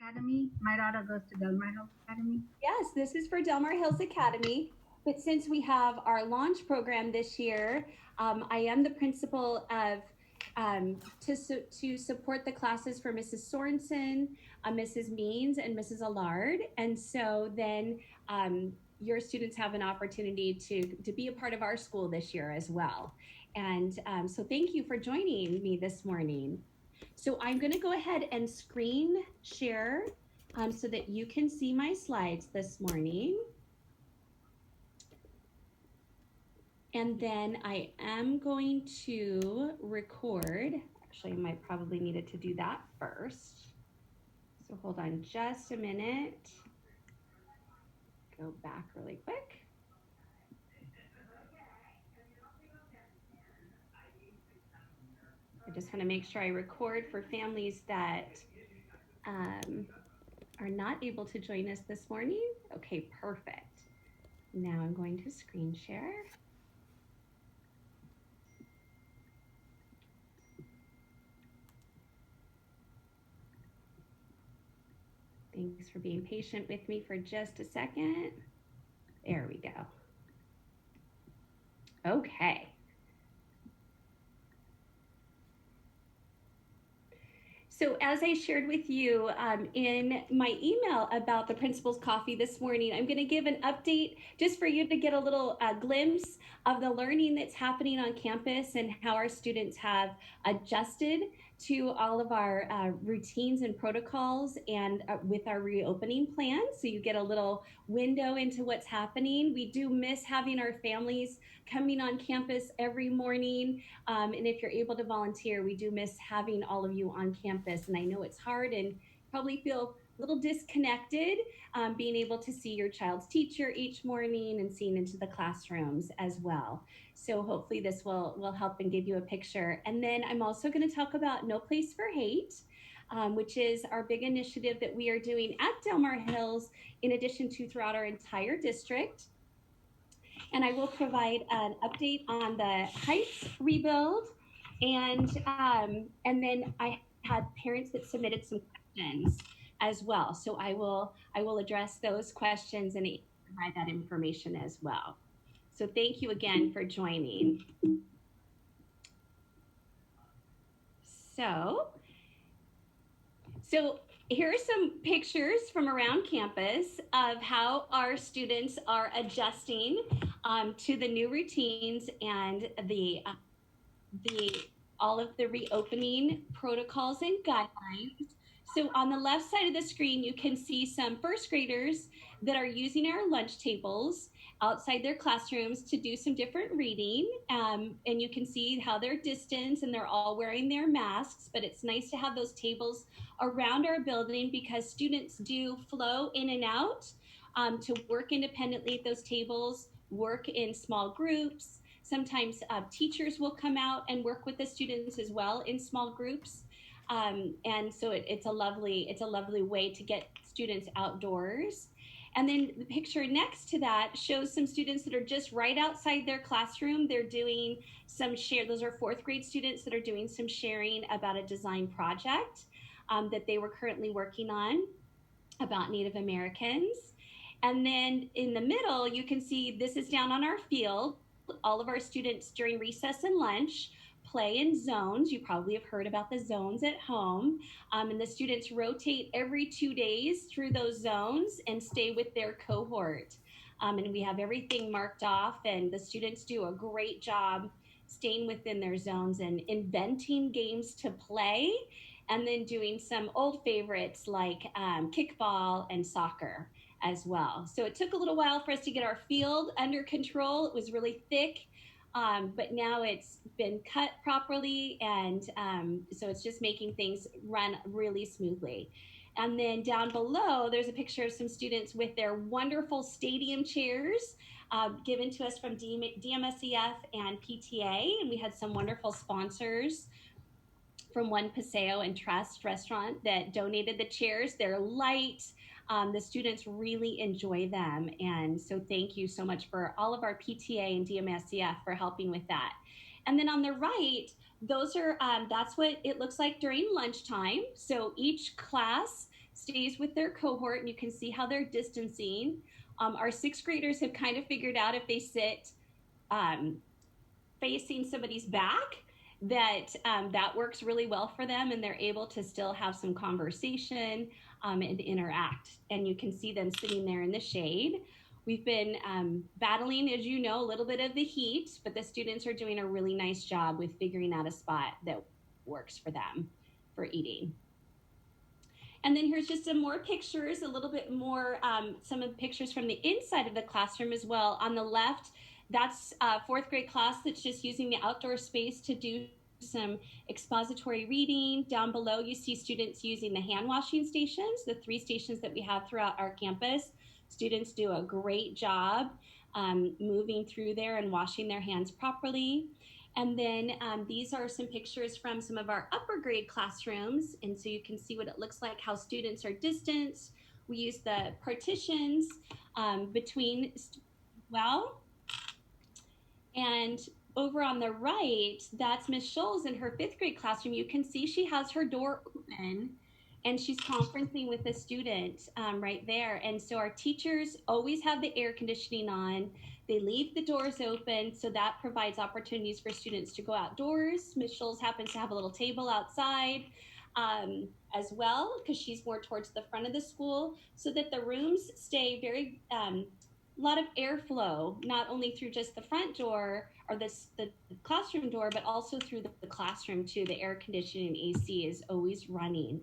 Academy. My daughter goes to Del Mar Health Academy. Yes, this is for Del Mar Hills Academy. But since we have our launch program this year, I am the principal of to support the classes for Mrs. Sorensen, Mrs. Means, and Mrs. Allard. And so then your students have an opportunity to be a part of our school this year as well. And so thank you for joining me this morning. So I'm going to go ahead and screen share so that you can see my slides this morning. And then I am going to record. Actually, I might probably needed to do that first. So hold on just a minute. Go back really quick. I just want to make sure I record for families that are not able to join us this morning. Okay, perfect. Now I'm going to screen share. Thanks for being patient with me for just a second. There we go. Okay. So as I shared with you in my email about the principal's coffee this morning, I'm going to give an update just for you to get a little glimpse of the learning that's happening on campus and how our students have adjusted to all of our routines and protocols and with our reopening plan. So you get a little window into what's happening. We do miss having our families coming on campus every morning. And if you're able to volunteer, we do miss having all of you on campus. And I know it's hard and probably feel a little disconnected being able to see your child's teacher each morning and seeing into the classrooms as well. So hopefully this will help and give you a picture. And then I'm also going to talk about No Place for Hate, which is our big initiative that we are doing at Del Mar Hills in addition to throughout our entire district. And I will provide an update on the Heights rebuild. And then I had parents that submitted some questions as well. So I will address those questions and provide that information as well. So thank you again for joining. So here are some pictures from around campus of how our students are adjusting to the new routines and all of the reopening protocols and guidelines. So on the left side of the screen, you can see some first graders that are using our lunch tables outside their classrooms to do some different reading. And you can see how they're distanced and they're all wearing their masks, but it's nice to have those tables around our building because students do flow in and out to work independently at those tables, work in small groups. Sometimes teachers will come out and work with the students as well in small groups. And so it's a lovely way to get students outdoors. And then the picture next to that shows some students that are just right outside their classroom. They're doing some share. Those are fourth grade students that are doing some sharing about a design project that they were currently working on about Native Americans. And then in the middle, you can see this is down on our field. All of our students during recess and lunch play in zones. You probably have heard about the zones at home. And the students rotate every 2 days through those zones and stay with their cohort. And we have everything marked off, and the students do a great job staying within their zones and inventing games to play, and then doing some old favorites like kickball and soccer as well. So it took a little while for us to get our field under control. It was really thick. But now it's been cut properly, and so it's just making things run really smoothly. And then down below, there's a picture of some students with their wonderful stadium chairs given to us from DMSEF and PTA, and we had some wonderful sponsors from One Paseo and Trust Restaurant that donated the chairs. They're light. The students really enjoy them. And so thank you so much for all of our PTA and DMSCF for helping with that. And then on the right, those are that's what it looks like during lunchtime. So each class stays with their cohort, and you can see how they're distancing. Our sixth graders have kind of figured out if they sit um, facing somebody's back, that works really well for them, and they're able to still have some conversation and interact. And you can see them sitting there in the shade. We've been battling, as you know, a little bit of the heat, but the students are doing a really nice job with figuring out a spot that works for them for eating. And then here's just some more pictures, a little bit more, some of the pictures from the inside of the classroom as well. On the left, that's a fourth grade class that's just using the outdoor space to do some expository reading. Down below, you see students using the hand washing stations, the 3 stations that we have throughout our campus. Students do a great job moving through there and washing their hands properly. And then these are some pictures from some of our upper grade classrooms. And so you can see what it looks like, how students are distanced. We use the partitions between, well, and over on the right, that's Miss Scholes in her 5th grade classroom. You can see she has her door open and she's conferencing with a student right there. And so our teachers always have the air conditioning on. They leave the doors open, so that provides opportunities for students to go outdoors. Ms. Scholes happens to have a little table outside as well, because she's more towards the front of the school, so that the rooms stay very, a lot of airflow, not only through just the front door or the classroom door, but also through the classroom too. The air conditioning AC is always running.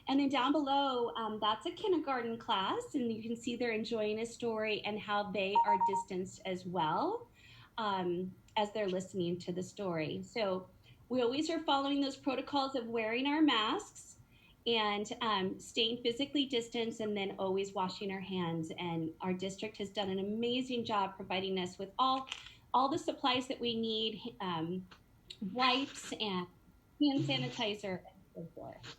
And then down below, that's a kindergarten class, and you can see they're enjoying a story and how they are distanced as well as they're listening to the story. So we always are following those protocols of wearing our masks and staying physically distanced, and then always washing our hands. And our district has done an amazing job providing us with all the supplies that we need, wipes and hand sanitizer and so forth.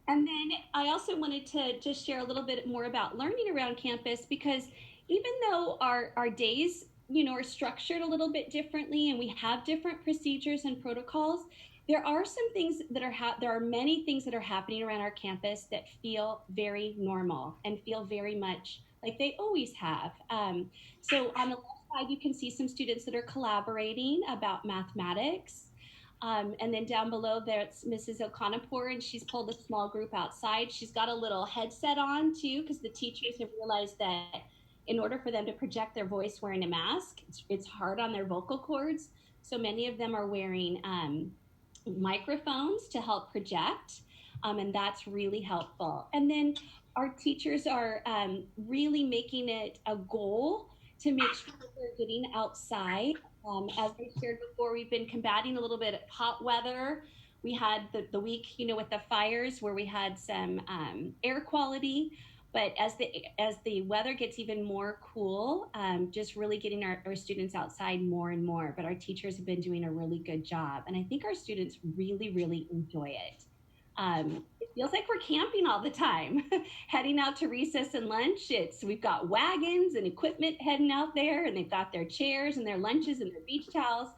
And then I also wanted to just share a little bit more about learning around campus, because even though our days, are structured a little bit differently and we have different procedures and protocols, there are some things that there are many things that are happening around our campus that feel very normal and feel very much like they always have. So on the left side, you can see some students that are collaborating about mathematics. And then down below there's Mrs. Okonapour, and she's pulled a small group outside. She's got a little headset on too, because the teachers have realized that in order for them to project their voice wearing a mask, it's hard on their vocal cords. So many of them are wearing microphones to help project, and that's really helpful. And then our teachers are really making it a goal to make sure that they're getting outside. As I shared before, we've been combating a little bit of hot weather. We had the week, with the fires, where we had some air quality. But as the weather gets even more cool, just really getting our students outside more and more. But our teachers have been doing a really good job. And I think our students really, really enjoy it. It feels like we're camping all the time, heading out to recess and lunch. We've got wagons and equipment heading out there, and they've got their chairs and their lunches and their beach towels.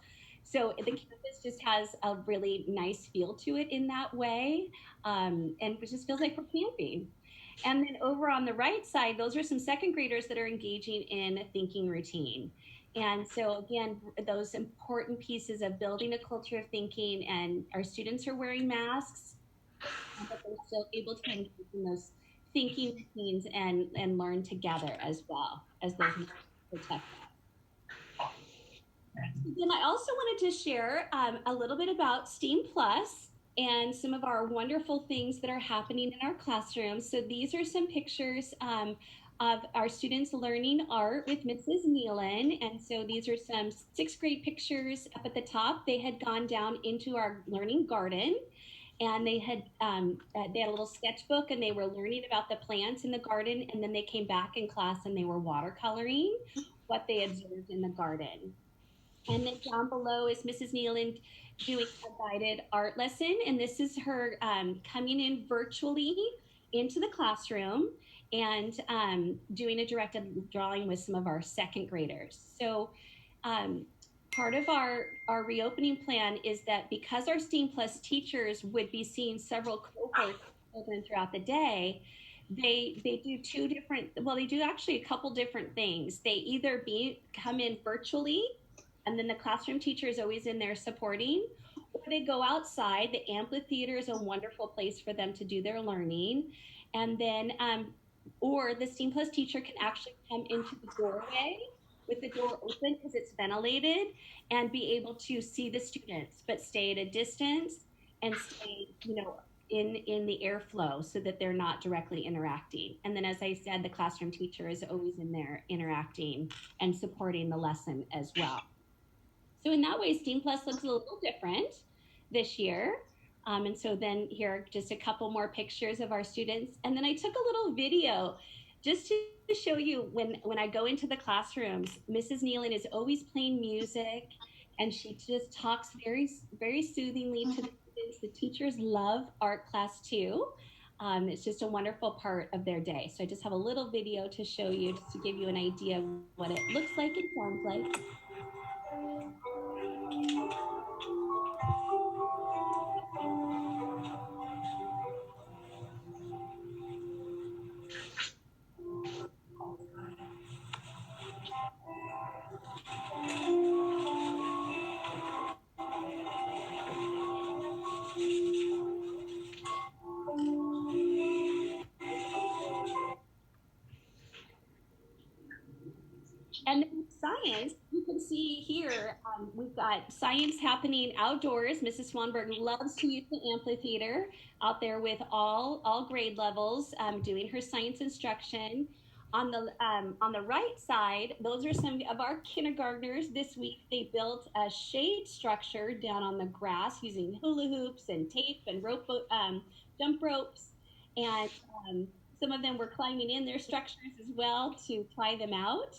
So the campus just has a really nice feel to it in that way, and it just feels like we're camping. And then over on the right side, those are some second graders that are engaging in a thinking routine. And so again, those important pieces of building a culture of thinking, and our students are wearing masks, but they're still able to engage in those thinking routines and learn together as well as those protect us. Then I also wanted to share a little bit about STEAM Plus and some of our wonderful things that are happening in our classrooms. So these are some pictures of our students learning art with Mrs. Nealon. And so these are some 6th grade pictures. Up at the top, they had gone down into our learning garden, and they had a little sketchbook, and they were learning about the plants in the garden. And then they came back in class and they were watercoloring what they observed in the garden. And then down below is Mrs. Nealon doing a guided art lesson. And this is her coming in virtually into the classroom and doing a directed drawing with some of our second graders. So part of our reopening plan is that because our STEAM Plus teachers would be seeing several cohorts of children throughout the day, they do two different, well, they do actually a couple different things. They either come in virtually, and then the classroom teacher is always in there supporting, or they go outside. The amphitheater is a wonderful place for them to do their learning. And then or the STEAM Plus teacher can actually come into the doorway with the door open because it's ventilated, and be able to see the students but stay at a distance and stay, in the airflow so that they're not directly interacting. And then, as I said, the classroom teacher is always in there interacting and supporting the lesson as well. So in that way, STEAM Plus looks a little different this year. And so then here are just a couple more pictures of our students. And then I took a little video just to show you when I go into the classrooms. Mrs. Nealon is always playing music, and she just talks very, very soothingly to the students. The teachers love art class too. It's just a wonderful part of their day. So I just have a little video to show you, just to give you an idea of what it looks like and sounds like. And then science, you can see here, we've got science happening outdoors. Mrs. Swanberg loves to use the amphitheater out there with all grade levels, doing her science instruction. On the right side, those are some of our kindergartners. This week, they built a shade structure down on the grass using hula hoops and tape and jump ropes. And some of them were climbing in their structures as well to try them out.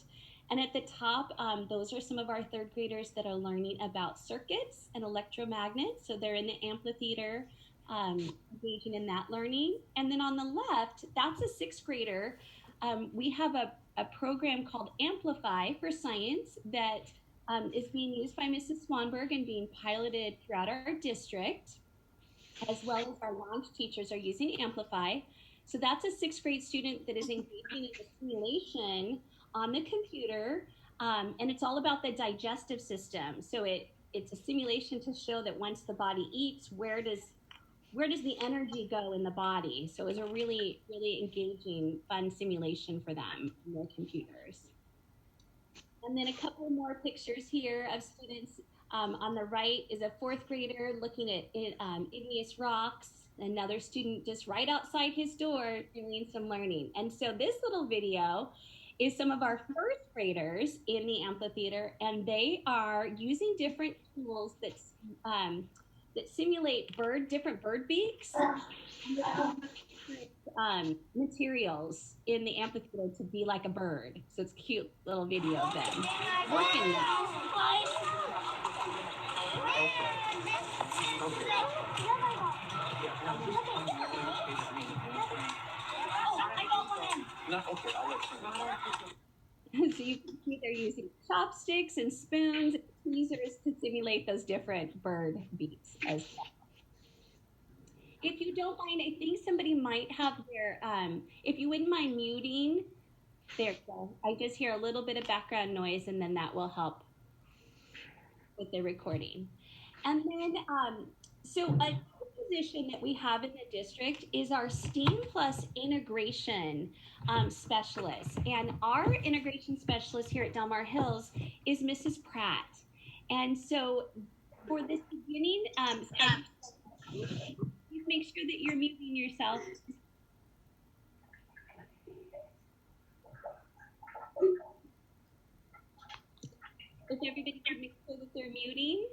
And at the top, those are some of our third graders that are learning about circuits and electromagnets. So they're in the amphitheater, engaging in that learning. And then on the left, that's a sixth grader. We have a program called Amplify for Science that is being used by Mrs. Swanberg and being piloted throughout our district, as well as our launch teachers are using Amplify. So that's a sixth grade student that is engaging in a simulation on the computer, and it's all about the digestive system. So it's a simulation to show that once the body eats, where does the energy go in the body? So it was a really, really engaging, fun simulation for them on their computers. And then a couple more pictures here of students. On the right is a fourth grader looking at igneous rocks. Another student just right outside his door doing some learning. And so this little video is some of our first graders in the amphitheater, and they are using different tools that simulate different bird beaks, materials in the amphitheater to be like a bird. So it's a cute little video of them working that. So you can see they're using chopsticks and spoons and tweezers to simulate those different bird beaks as well. If you don't mind, I think somebody might have their, if you wouldn't mind muting, there you go. I just hear a little bit of background noise, and then that will help with the recording. And then, so a position that we have in the district is our STEAM Plus integration specialist. And our integration specialist here at Del Mar Hills is Mrs. Pratt. And so for this beginning, please make sure that you're muting yourself. If everybody can make sure that they're muting.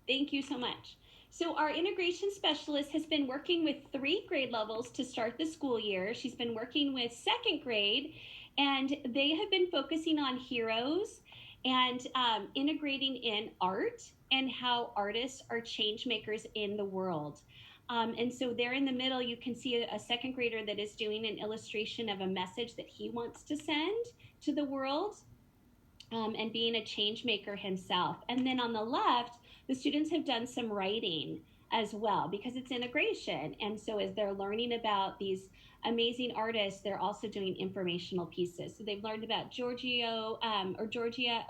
Thank you so much. So our integration specialist has been working with 3 grade levels to start the school year. She's been working with 2nd grade, and they have been focusing on heroes and integrating in art and how artists are change makers in the world. And so there in the middle, you can see a 2nd grader that is doing an illustration of a message that he wants to send to the world. and being a change maker himself. And then on the left, the students have done some writing as well because it's integration. And so as they're learning about these amazing artists, they're also doing informational pieces. So they've learned about Georgia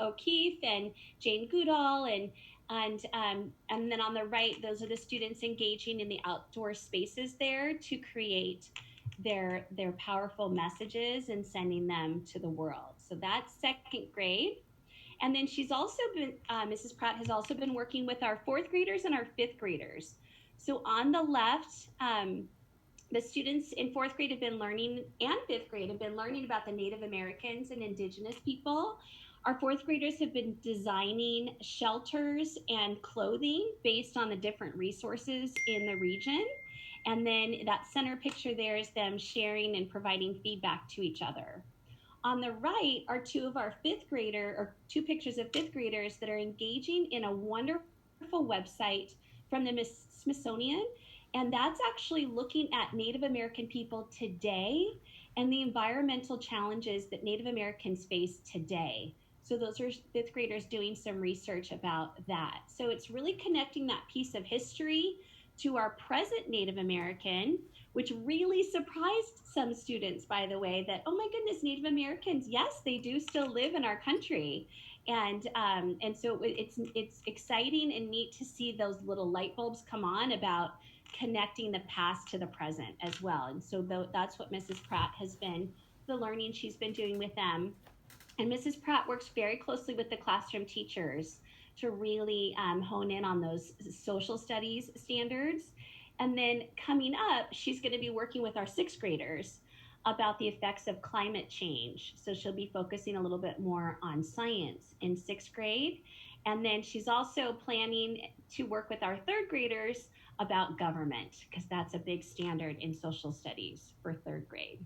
O'Keeffe and Jane Goodall and then on the right, those are the students engaging in the outdoor spaces there to create their powerful messages and sending them to the world. So that's second grade. And then she's also been, Mrs. Pratt has also been working with our fourth graders and our fifth graders. So on the left, the students in fourth grade have been learning, and fifth grade have been learning about the Native Americans and Indigenous people. Our fourth graders have been designing shelters and clothing based on the different resources in the region. And then that center picture there is them sharing and providing feedback to each other. On the right are two pictures of fifth graders that are engaging in a wonderful website from the Smithsonian. And that's actually looking at Native American people today and the environmental challenges that Native Americans face today. So those are fifth graders doing some research about that. So it's really connecting that piece of history to our present Native American, which really surprised some students, by the way, that, oh my goodness, Native Americans, yes, they do still live in our country. And so it's exciting and neat to see those little light bulbs come on about connecting the past to the present as well. And so that's what Mrs. Pratt has been, the learning she's been doing with them. And Mrs. Pratt works very closely with the classroom teachers to really hone in on those social studies standards. And then coming up, she's going to be working with our sixth graders about the effects of climate change. So she'll be focusing a little bit more on science in sixth grade. And then she's also planning to work with our third graders about government, because that's a big standard in social studies for third grade.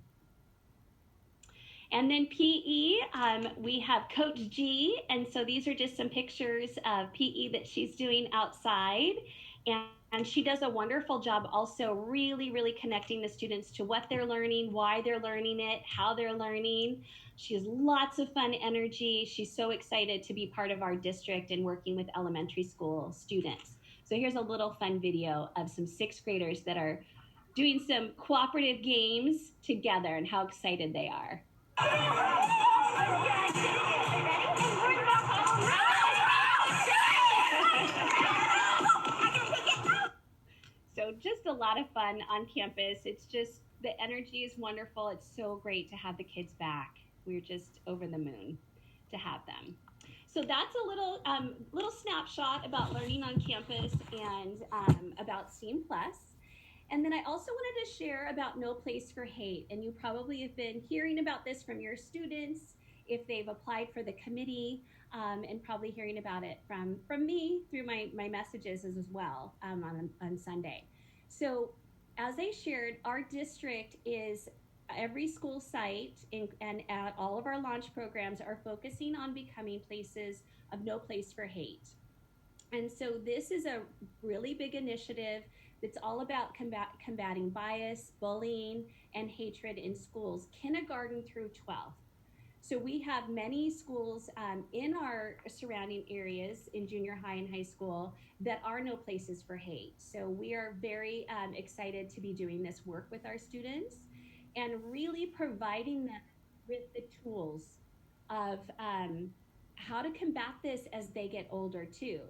And then PE, we have Coach G. And so these are just some pictures of PE that she's doing outside. And she does a wonderful job also really, really connecting the students to what they're learning, why they're learning it, how they're learning. She has lots of fun energy. She's so excited to be part of our district and working with elementary school students. So here's a little fun video of some sixth graders that are doing some cooperative games together and how excited they are. So just a lot of fun on campus. It's just, the energy is wonderful. It's so great to have the kids back. We're just over the moon to have them. So that's a little snapshot about learning on campus and about STEAM Plus. And then I also wanted to share about No Place for Hate. And you probably have been hearing about this from your students if they've applied for the committee, and probably hearing about it from me through my messages as well on Sunday. So as I shared, our district is every school site and at all of our launch programs are focusing on becoming places of no place for hate. And so this is a really big initiative that's all about combating bias, bullying, and hatred in schools, kindergarten through 12th. So we have many schools in our surrounding areas in junior high and high school that are no places for hate. So we are very excited to be doing this work with our students and really providing them with the tools of how to combat this as they get older too.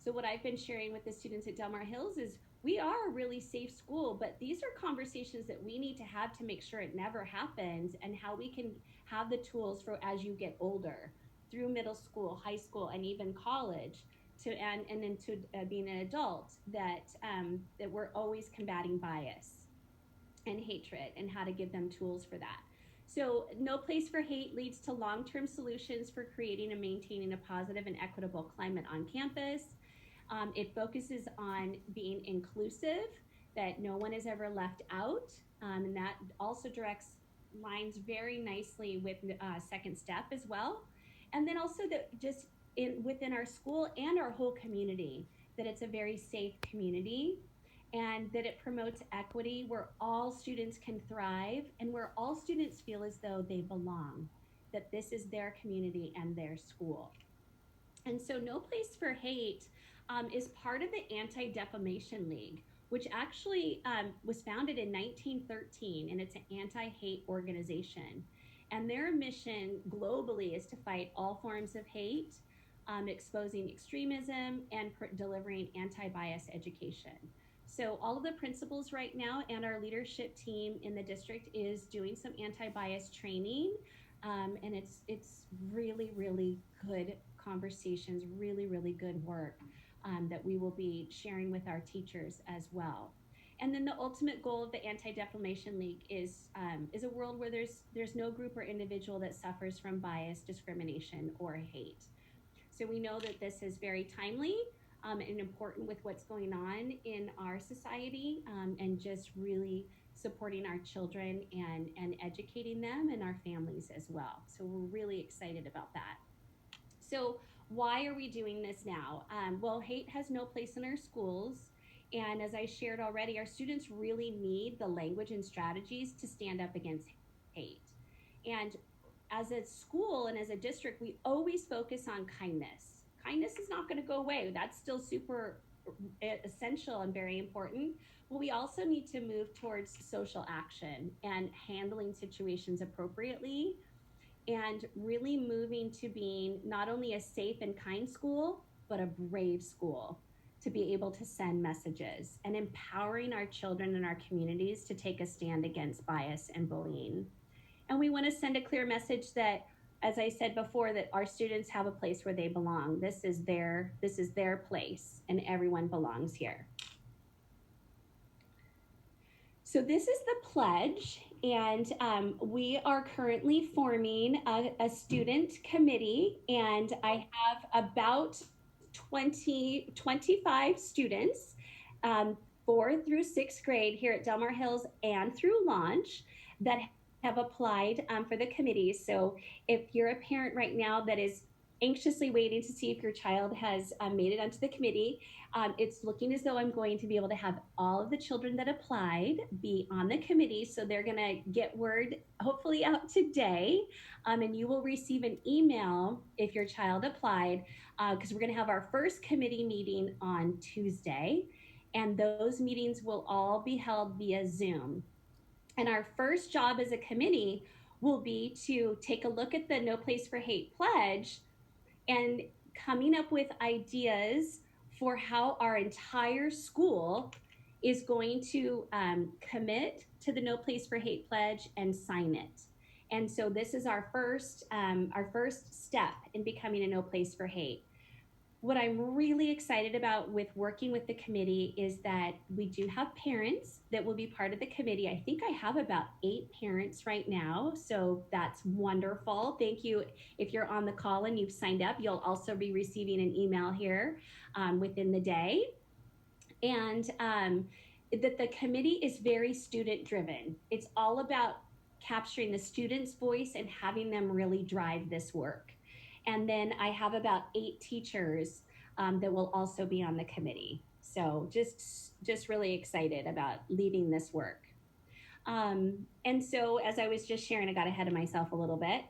So what I've been sharing with the students at Del Mar Hills is we are a really safe school, but these are conversations that we need to have to make sure it never happens, and how we can have the tools for as you get older through middle school, high school, and even college and then to being an adult, that we're always combating bias and hatred and how to give them tools for that. So No Place for Hate leads to long-term solutions for creating and maintaining a positive and equitable climate on campus. It focuses on being inclusive, that no one is ever left out, and that also lines very nicely with Second Step as well. And then also that just within our school and our whole community, that it's a very safe community, and that it promotes equity where all students can thrive and where all students feel as though they belong, that this is their community and their school. And so No Place for Hate is part of the Anti-Defamation League, which actually was founded in 1913, and it's an anti-hate organization. And their mission globally is to fight all forms of hate, exposing extremism, and delivering anti-bias education. So all of the principals right now and our leadership team in the district is doing some anti-bias training, and it's really really good conversations, really really good work that we will be sharing with our teachers as well. And then the ultimate goal of the Anti-Defamation League is a world where there's no group or individual that suffers from bias, discrimination, or hate. So we know that this is very timely and important with what's going on in our society, and just really supporting our children and educating them and our families as well. So we're really excited about that. So why are we doing this now? Well, hate has no place in our schools. And as I shared already, our students really need the language and strategies to stand up against hate. And as a school and as a district, we always focus on kindness. Kindness is not going to go away. That's still super essential and very important. But we also need to move towards social action and handling situations appropriately, and really moving to being not only a safe and kind school, but a brave school to be able to send messages and empowering our children and our communities to take a stand against bias and bullying. And we want to send a clear message that, as I said before, that our students have a place where they belong. This is their place, and everyone belongs here. So this is the pledge, and we are currently forming a student committee, and I have about 25 students, 4th through 6th grade here at Del Mar Hills and through Launch, that have applied for the committee. So if you're a parent right now that is anxiously waiting to see if your child has made it onto the committee, it's looking as though I'm going to be able to have all of the children that applied be on the committee. So they're going to get word hopefully out today, and you will receive an email if your child applied, because we're going to have our first committee meeting on Tuesday, and those meetings will all be held via Zoom. And our first job as a committee will be to take a look at the No Place for Hate pledge and coming up with ideas for how our entire school is going to commit to the No Place for Hate pledge and sign it. And so this is our first step in becoming a No Place for Hate. What I'm really excited about with working with the committee is that we do have parents that will be part of the committee. I think I have about 8 parents right now, so that's wonderful. Thank you. If you're on the call and you've signed up, you'll also be receiving an email here within the day. And that the committee is very student driven. It's all about capturing the student's voice and having them really drive this work. And then I have about 8 teachers that will also be on the committee. So just really excited about leading this work. And so as I was just sharing, I got ahead of myself a little bit,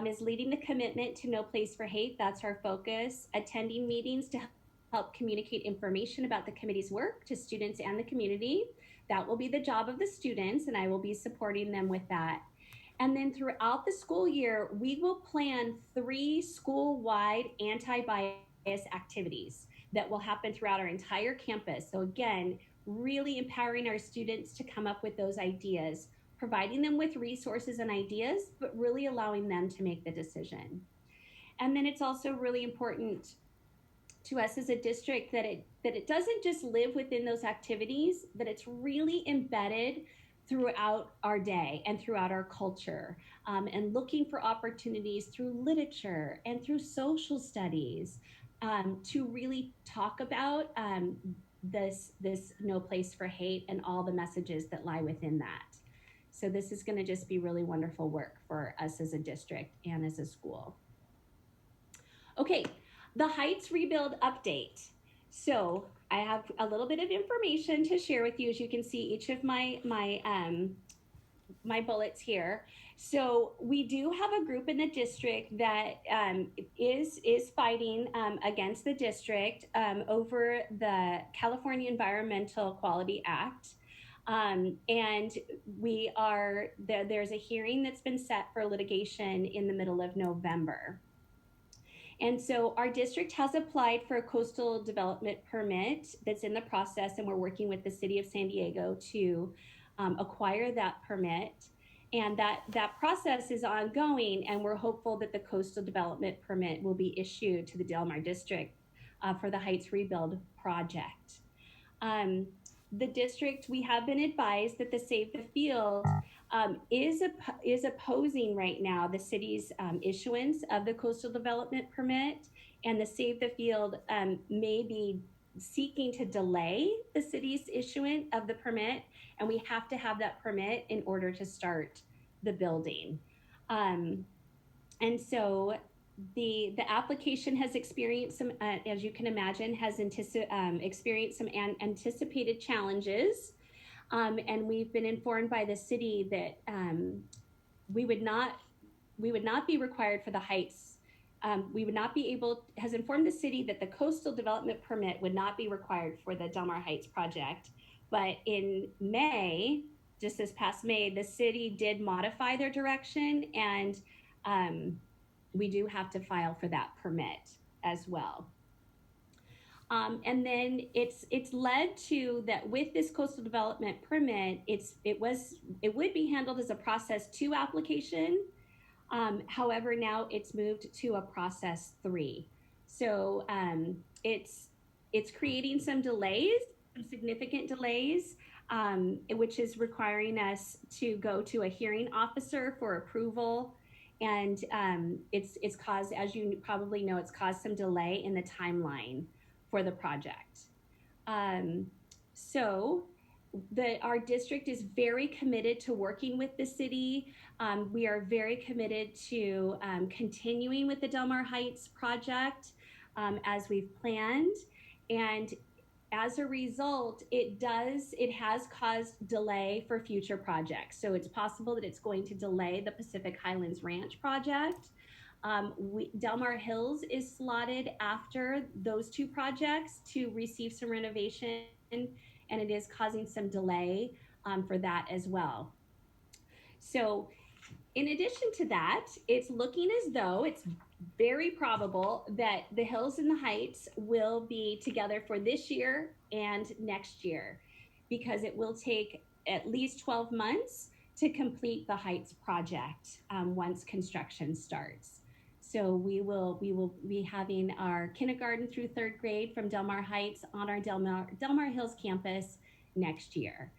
is leading the commitment to No Place for Hate. That's our focus. Attending meetings to help communicate information about the committee's work to students and the community. That will be the job of the students, and I will be supporting them with that. And then throughout the school year, we will plan 3 school-wide anti-bias activities that will happen throughout our entire campus. So again, really empowering our students to come up with those ideas, providing them with resources and ideas, but really allowing them to make the decision. And then it's also really important to us as a district that it doesn't just live within those activities, but it's really embedded throughout our day and throughout our culture, and looking for opportunities through literature and through social studies to really talk about this No Place for Hate and all the messages that lie within that. So this is going to just be really wonderful work for us as a district and as a school. Okay, the Heights Rebuild update. So I have a little bit of information to share with you. As you can see, each of my my bullets here. So we do have a group in the district that is fighting against the district over the California Environmental Quality Act. And there's a hearing that's been set for litigation in the middle of November. And so our district has applied for a coastal development permit that's in the process, and we're working with the city of San Diego to acquire that permit. And that process is ongoing, and we're hopeful that the coastal development permit will be issued to the Del Mar district for the Heights Rebuild project. The district, we have been advised that the Save the Field is opposing right now the city's issuance of the coastal development permit, and the Save the Field may be seeking to delay the city's issuance of the permit, and we have to have that permit in order to start the building. And so the application has experienced some, as you can imagine, has experienced some anticipated challenges. And we've been informed by the city that we would not be required for the Heights. We would not be able, has informed the city that the coastal development permit would not be required for the Del Mar Heights project. But in May, just this past May, the city did modify their direction, and we do have to file for that permit as well. And then it's led to that with this coastal development permit, it would be handled as a process 2 application. However, now it's moved to a process 3. So it's creating some delays, some significant delays, which is requiring us to go to a hearing officer for approval. And it's caused, as you probably know, it's caused some delay in the timeline for the project. So our district is very committed to working with the city. We are very committed to continuing with the Del Mar Heights project as we've planned. And as a result, it has caused delay for future projects. So it's possible that it's going to delay the Pacific Highlands Ranch project. Del Mar Hills is slotted after those 2 projects to receive some renovation, and it is causing some delay for that as well. So in addition to that, it's looking as though it's very probable that the Hills and the Heights will be together for this year and next year, because it will take at least 12 months to complete the Heights project once construction starts. So we will be having our kindergarten through 3rd grade from Del Mar Heights on our Del Mar Hills campus next year.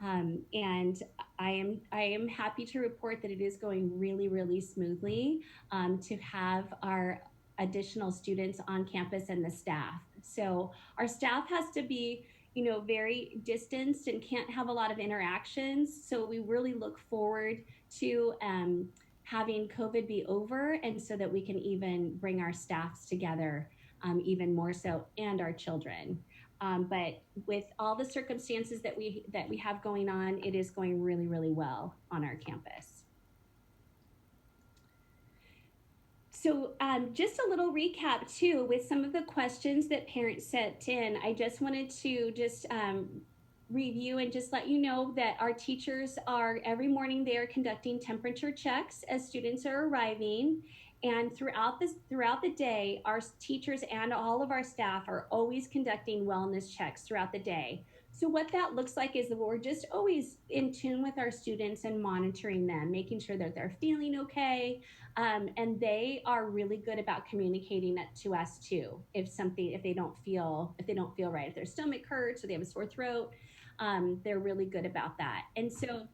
And I am happy to report that it is going really, really smoothly to have our additional students on campus and the staff. So our staff has to be, very distanced and can't have a lot of interactions. So we really look forward to having COVID be over, and so that we can even bring our staffs together even more so, and our children. But with all the circumstances that we have going on, it is going really, really well on our campus. So just a little recap too, with some of the questions that parents sent in. I just wanted to just review and just let you know that our teachers are, every morning they are conducting temperature checks as students are arriving. And throughout the day, our teachers and all of our staff are always conducting wellness checks throughout the day. So what that looks like is that we're just always in tune with our students and monitoring them, making sure that they're feeling okay. And they are really good about communicating that to us too. If they don't feel right, if their stomach hurts or they have a sore throat, they're really good about that. And so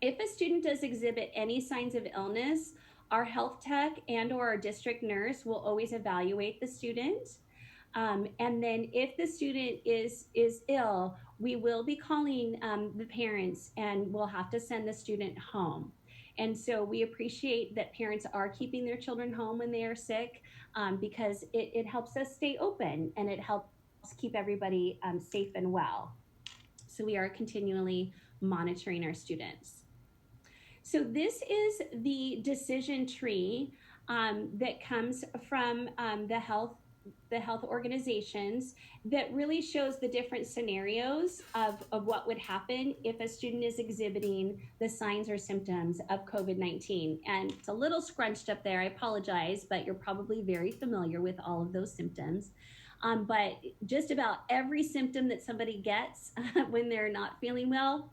if a student does exhibit any signs of illness, our health tech and or our district nurse will always evaluate the student. And then if the student is ill, we will be calling the parents, and we'll have to send the student home. And so we appreciate that parents are keeping their children home when they are sick, because it helps us stay open, and it helps keep everybody safe and well. So we are continually monitoring our students. So this is the decision tree that comes from the health organizations that really shows the different scenarios of what would happen if a student is exhibiting the signs or symptoms of COVID-19. And it's a little scrunched up there, I apologize, but you're probably very familiar with all of those symptoms. But just about every symptom that somebody gets when they're not feeling well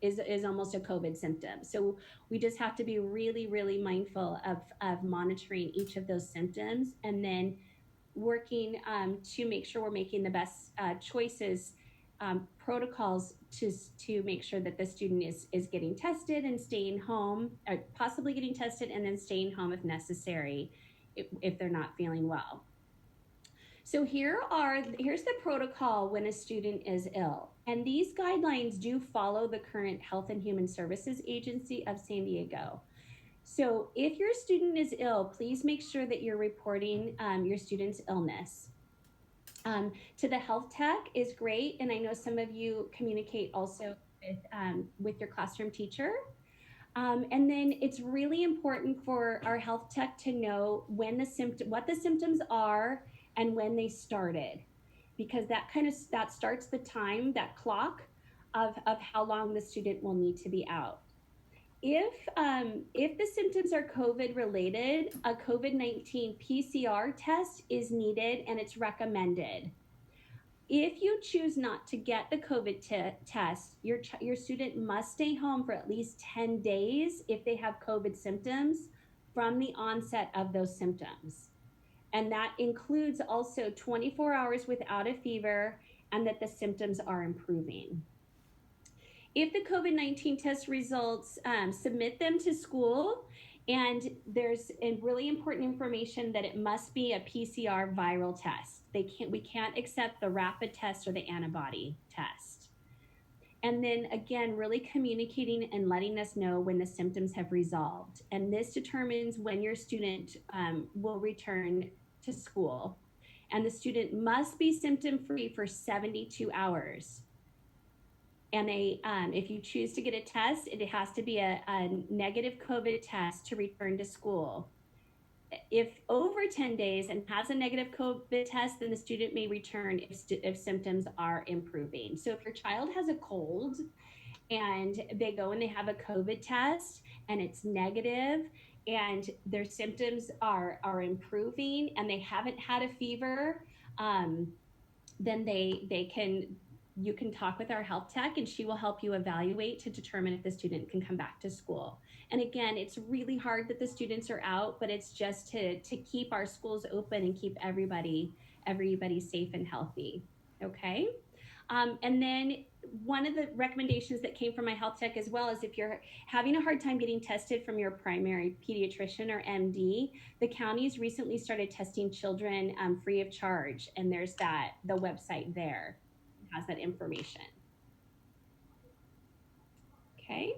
is almost a COVID symptom. So we just have to be really, really mindful of monitoring each of those symptoms, and then working to make sure we're making the best choices, protocols to make sure that the student is getting tested and staying home, or possibly getting tested and then staying home if necessary, if they're not feeling well. So here's the protocol when a student is ill. And these guidelines do follow the current Health and Human Services Agency of San Diego. So if your student is ill, please make sure that you're reporting your student's illness. To the health tech is great. And I know some of you communicate also with your classroom teacher. And then it's really important for our health tech to know what the symptoms are and when they started, because that starts the time, that clock of how long the student will need to be out. If the symptoms are COVID related, a COVID-19 PCR test is needed and it's recommended. If you choose not to get the COVID test, your student must stay home for at least 10 days if they have COVID symptoms from the onset of those symptoms. And that includes also 24 hours without a fever and that the symptoms are improving. If the COVID-19 test results, submit them to school. And there's a really important information that it must be a PCR viral test. We can't accept the rapid test or the antibody test. And then again, really communicating and letting us know when the symptoms have resolved. And this determines when your student will return to school. And the student must be symptom-free for 72 hours. And if you choose to get a test, it has to be a negative COVID test to return to school. If over 10 days and has a negative COVID test, then the student may return if symptoms are improving. So if your child has a cold and they go and they have a COVID test and it's negative and their symptoms are improving and they haven't had a fever, then you can talk with our health tech and she will help you evaluate to determine if the student can come back to school. And again, it's really hard that the students are out, but it's just to keep our schools open and keep everybody safe and healthy. Okay. And then one of the recommendations that came from my health tech as well is if you're having a hard time getting tested from your primary pediatrician or MD, the counties recently started testing children free of charge. And there's the website there has that information. Okay.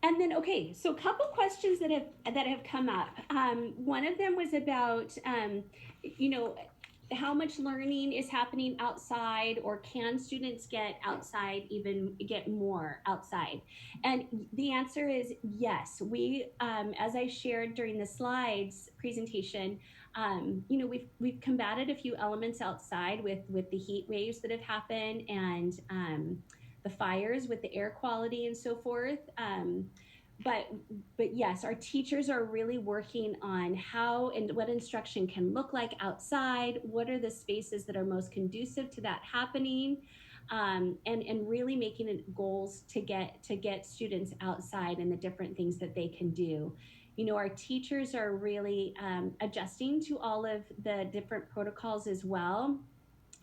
And then, okay, so a couple questions that have come up. One of them was about, how much learning is happening outside, or can students get outside, even get more outside? And the answer is yes. We, as I shared during the slides presentation, we've combated a few elements outside with the heat waves that have happened and the fires with the air quality and so forth. But yes, our teachers are really working on how and what instruction can look like outside. What are the spaces that are most conducive to that happening? And really making it goals to get students outside and the different things that they can do. Our teachers are really adjusting to all of the different protocols as well,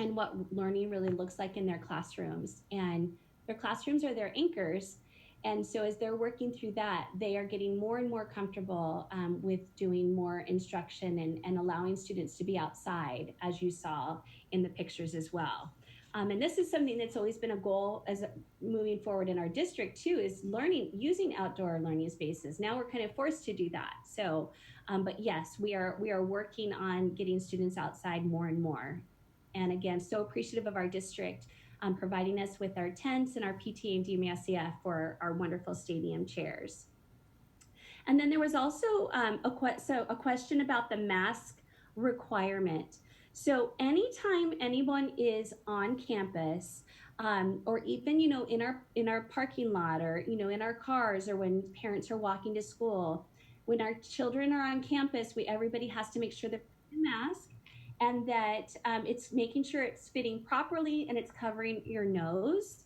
and what learning really looks like in their classrooms. And their classrooms are their anchors. And so as they're working through that, they are getting more and more comfortable with doing more instruction and allowing students to be outside, as you saw in the pictures as well. And this is something that's always been a goal as moving forward in our district too, is using outdoor learning spaces. Now we're kind of forced to do that. So, but yes, we are working on getting students outside more and more. And again, so appreciative of our district providing us with our tents and our PTA and DMHA for our wonderful stadium chairs. And then there was also a question about the mask requirement. So anytime anyone is on campus, or even in our parking lot, or in our cars, or when parents are walking to school, when our children are on campus, everybody has to make sure they're wearing a mask, and that it's making sure it's fitting properly and it's covering your nose.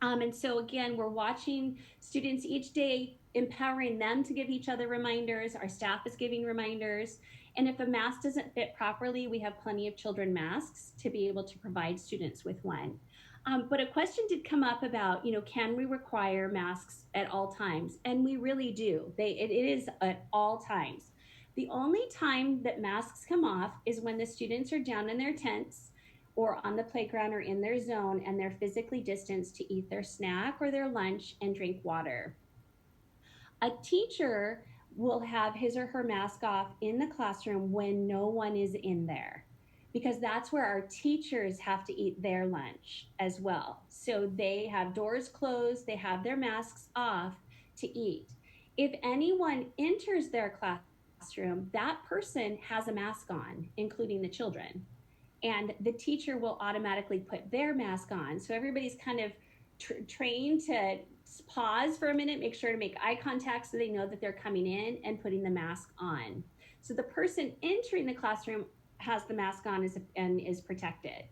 And so again, we're watching students each day, empowering them to give each other reminders. Our staff is giving reminders. And if a mask doesn't fit properly, we have plenty of children masks to be able to provide students with one. But a question did come up about, can we require masks at all times? And we really do. It is at all times. The only time that masks come off is when the students are down in their tents or on the playground or in their zone, and they're physically distanced to eat their snack or their lunch and drink water. A teacher will have his or her mask off in the classroom when no one is in there, because that's where our teachers have to eat their lunch as well. So they have doors closed, they have their masks off to eat. If anyone enters their classroom, that person has a mask on, including the children, and the teacher will automatically put their mask on. So everybody's kind of trained to pause for a minute, make sure to make eye contact so they know that they're coming in, and putting the mask on. So the person entering the classroom has the mask on and is protected.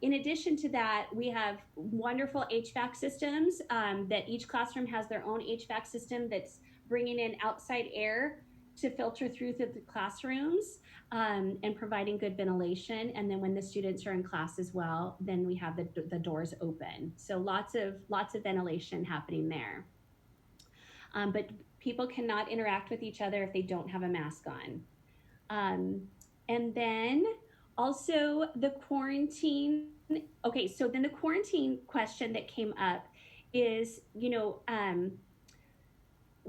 In addition to that, we have wonderful HVAC systems that each classroom has their own HVAC system that's bringing in outside air to filter through the classrooms, and providing good ventilation. And then when the students are in class as well, then we have the doors open. So lots of ventilation happening there. But people cannot interact with each other if they don't have a mask on. And then also the quarantine. Okay, so then the quarantine question that came up is,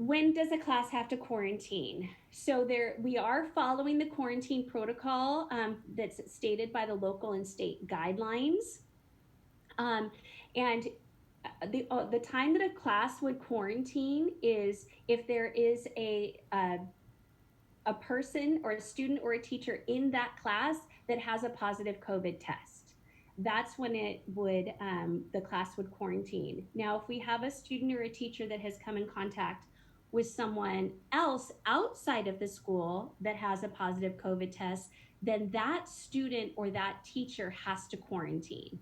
when does a class have to quarantine? So we are following the quarantine protocol that's stated by the local and state guidelines. And the time that a class would quarantine is if there is a person or a student or a teacher in that class that has a positive COVID test. That's when the class would quarantine. Now, if we have a student or a teacher that has come in contact with someone else outside of the school that has a positive COVID test, then that student or that teacher has to quarantine.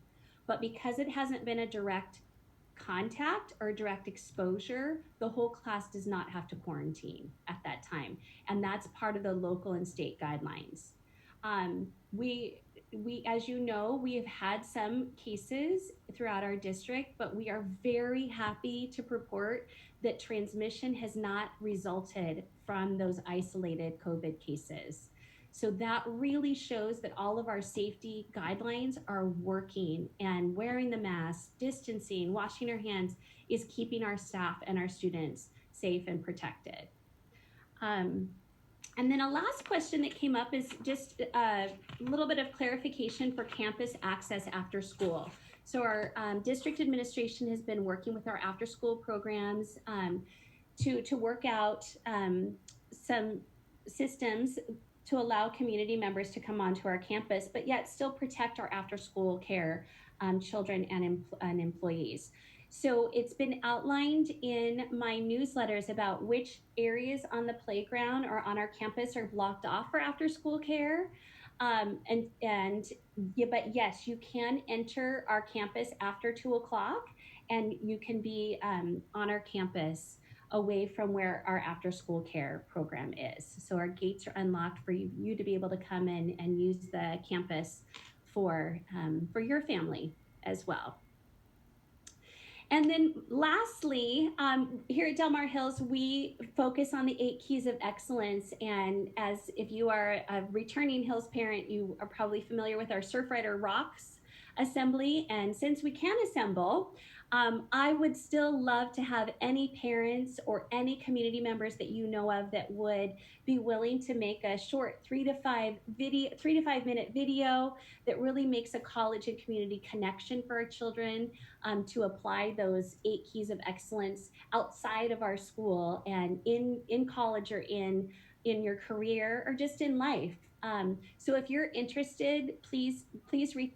But because it hasn't been a direct contact or direct exposure, the whole class does not have to quarantine at that time. And that's part of the local and state guidelines. We, as you know, we have had some cases throughout our district, but we are very happy to report that transmission has not resulted from those isolated COVID cases. So that really shows that all of our safety guidelines are working, and wearing the mask, distancing, washing our hands is keeping our staff and our students safe and protected. And then a last question that came up is just a little bit of clarification for campus access after school. So our district administration has been working with our after school programs to work out some systems to allow community members to come onto our campus, but yet still protect our after school care children and employees. So it's been outlined in my newsletters about which areas on the playground or on our campus are blocked off for after school care. But yes, you can enter our campus after 2 o'clock, and you can be on our campus away from where our after school care program is. So our gates are unlocked for you to be able to come in and use the campus for your family as well. And then lastly, here at Del Mar Hills, we focus on the 8 keys of excellence. And if you are a returning Hills parent, you are probably familiar with our Surfrider Rocks assembly. And since we can assemble, I would still love to have any parents or any community members that you know of that would be willing to make a short 3 to 5 minute video that really makes a college and community connection for our children, to apply those 8 keys of excellence outside of our school and in college or in your career or just in life. So if you're interested, please reach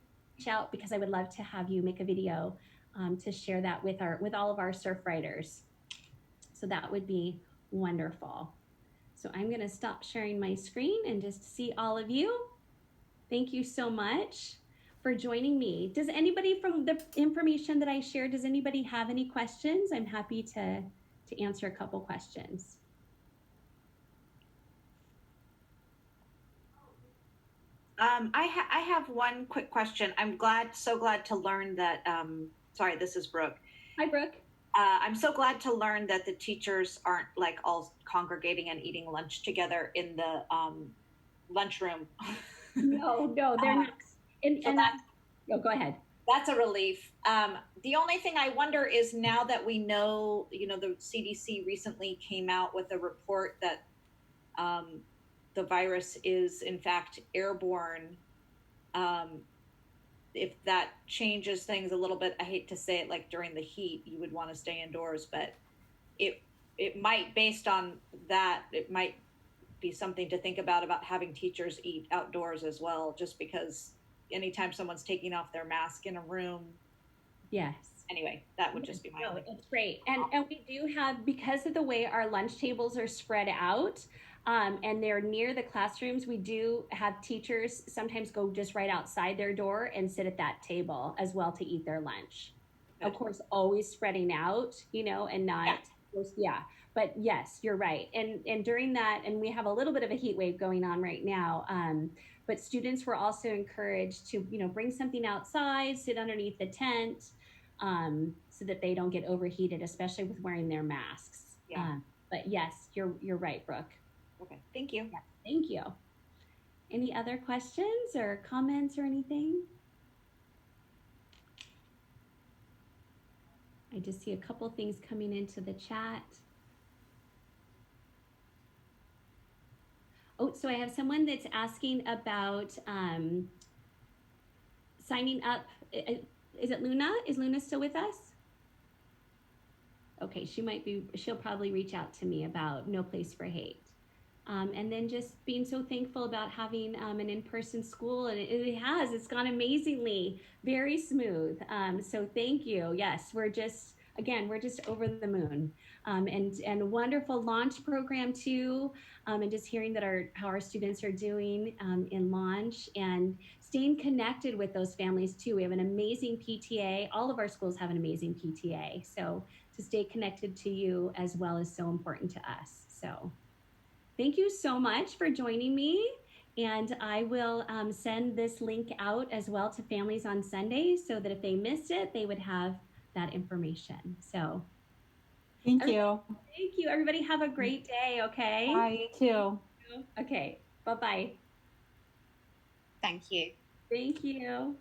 out, because I would love to have you make a video, to share that with all of our surf riders. So that would be wonderful. So I'm going to stop sharing my screen and just see all of you. Thank you so much for joining me. Does anybody, from the information that I shared, does anybody have any questions? I'm happy to answer a couple questions. I have one quick question. I'm so glad to learn that, sorry, this is Brooke. Hi, Brooke. I'm so glad to learn that the teachers aren't like all congregating and eating lunch together in the lunchroom. No, they're not. Go ahead. That's a relief. The only thing I wonder is, now that we know, the CDC recently came out with a report that the virus is in fact airborne. If that changes things a little bit, I hate to say it, like during the heat, you would want to stay indoors, but it might, based on that, it might be something to think about having teachers eat outdoors as well, just because anytime someone's taking off their mask in a room. Yes. Anyway, that would just be my only. It's great. And we do have, because of the way our lunch tables are spread out, and they're near the classrooms, we do have teachers sometimes go just right outside their door and sit at that table as well to eat their lunch. Good. Of course, always spreading out, and not, but yes, you're right. And during that, and we have a little bit of a heat wave going on right now, but students were also encouraged to, bring something outside, sit underneath the tent, so that they don't get overheated, especially with wearing their masks. Yeah. But yes, you're right, Brooke. Okay, thank you. Yeah, thank you. Any other questions or comments or anything? I just see a couple things coming into the chat. Oh, so I have someone that's asking about signing up. Is it Luna? Is Luna still with us? Okay, she'll probably reach out to me about No Place for Hate. And then just being so thankful about having an in-person school, and it's gone amazingly, very smooth. So thank you. Yes, we're just over the moon. And wonderful launch program too, and just hearing that how our students are doing in launch, and staying connected with those families too. We have an amazing PTA. All of our schools have an amazing PTA. So to stay connected to you as well is so important to us. So thank you so much for joining me. And I will send this link out as well to families on Sunday, so that if they missed it, they would have that information. So thank you. Thank you. Everybody have a great day, okay? Bye, you too. Okay, bye-bye. Thank you. Thank you.